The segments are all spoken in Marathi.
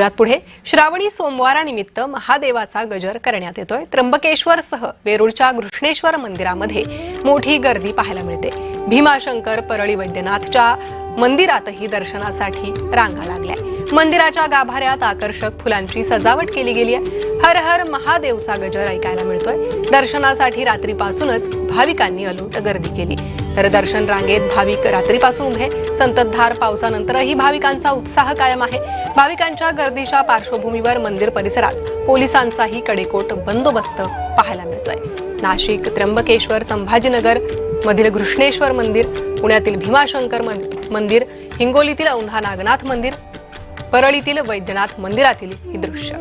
वळूयात पुढे. श्रावणी सोमवारानिमित्त महादेवाचा गजर करण्यात येतोय. त्र्यंबकेश्वरसह वेरूळच्या घृष्णेश्वर मंदिरामध्ये मोठी गर्दी पाहायला मिळते. भीमाशंकर परळी वैद्यनाथच्या मंदिरातही दर्शनासाठी रांगा लागल्या. मंदिराच्या गाभाऱ्यात आकर्षक फुलांची सजावट केली गेली आहे. हर हर महादेवचा गजर ऐकायला मिळतोय. दर्शनासाठी रात्रीपासूनच भाविकांनी अलोट गर्दी केली. तर दर्शन रांगेत भाविक रात्रीपासून उभे. संततधार पावसानंतरही भाविकांचा उत्साह कायम आहे. भाविकांच्या गर्दीच्या पार्श्वभूमीवर मंदिर परिसरात पोलिसांचाही कडेकोट बंदोबस्त पाहायला मिळतोय. नाशिक, त्र्यंबकेश्वर, संभाजीनगर मधील घृष्णेश्वर मंदिर, पुण्यातील भीमाशंकर मंदिर, हिंगोलीतील औंधा नागनाथ मंदिर, परळीतील वैद्यनाथ मंदिरातील ही दृश्य.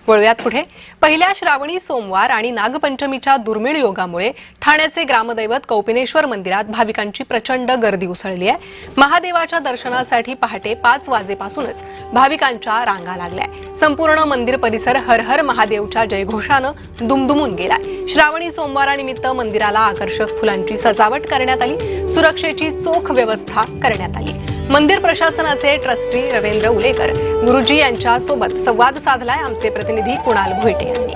वळूयात पुढे. पहिल्या श्रावणी सोमवार आणि नागपंचमीच्या दुर्मिळ योगामुळे ठाण्याचे ग्रामदैवत कौपिनेश्वर मंदिरात भाविकांची प्रचंड गर्दी उसळली आहे. महादेवाच्या दर्शनासाठी पहाटे 5 वाजेपासूनच भाविकांच्या रांगा लागल्या. संपूर्ण मंदिर परिसर हर हर महादेवच्या जयघोषानं दुमदुमून गेलाय. श्रावणी सोमवारानिमित्त मंदिराला आकर्षक फुलांची सजावट करण्यात आली. सुरक्षेची चोख व्यवस्था करण्यात आली. मंदिर प्रशासनाचे ट्रस्टी रवींद्र उलेकर गुरुजी यांच्या सोबत संवाद साधलाय आमचे प्रतिनिधी कुणाल भोईटे यांनी.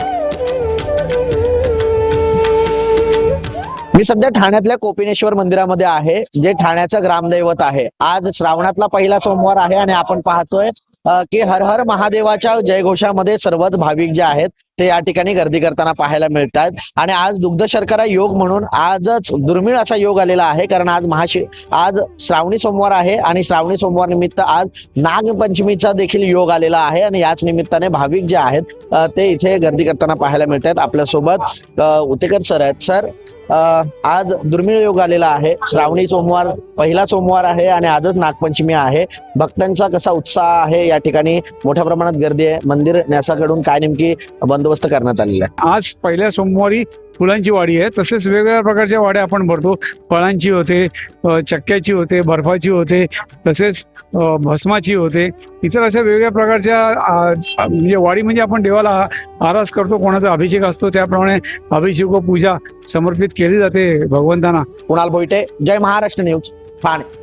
मी सध्या ठाण्यातल्या कोपिनेश्वर मंदिरामध्ये आहे, जे ठाण्याचं ग्रामदैवत आहे. आज श्रावणातला पहिला सोमवार आहे आणि आपण पाहतोय की हर हर महादेवाच्या जयघोषामध्ये सर्वच भाविक जे आहेत ते या ठिकाणी गर्दी करताना पाहायला मिळतात. आणि आज दुग्ध शर्करा योग म्हणून आजच दुर्मिळ असा योग आलेला आहे, कारण आज श्रावणी सोमवार आहे आणि श्रावणी सोमवार निमित्त आज नागपंचमीचा देखील योग आलेला आहे. आणि याच निमित्ताने भाविक जे आहेत ते इथे गर्दी करताना पाहायला मिळतात. आपल्यासोबत उतेकर सर आहेत. सर, आज दुर्मिळ योग आलेला आहे. श्रावणी सोमवार पहिला सोमवार आहे आणि आजच नागपंचमी आहे. भक्तांचा कसा उत्साह आहे, या ठिकाणी मोठ्या प्रमाणात गर्दी आहे. मंदिर न्यासाकडून काय नेमकी बंदोबस्त करण्यात आलेला आहे? आज पहिल्या सोमवारी फुलांची वाडी आहे, तसेच वेगवेगळ्या प्रकारच्या वाड्या आपण भरतो. फळांची होते, चक्क्याची होते, बर्फाची होते, तसेच भस्माची होते. इतर अशा वेगवेगळ्या प्रकारच्या म्हणजे वाडी म्हणजे आपण देवाला आरास करतो, कोणाचा अभिषेक असतो त्याप्रमाणे अभिषेक व पूजा समर्पित केली जाते भगवंतांना. कुणाल भोईटे, जय महाराष्ट्र न्यूज, ठाणे.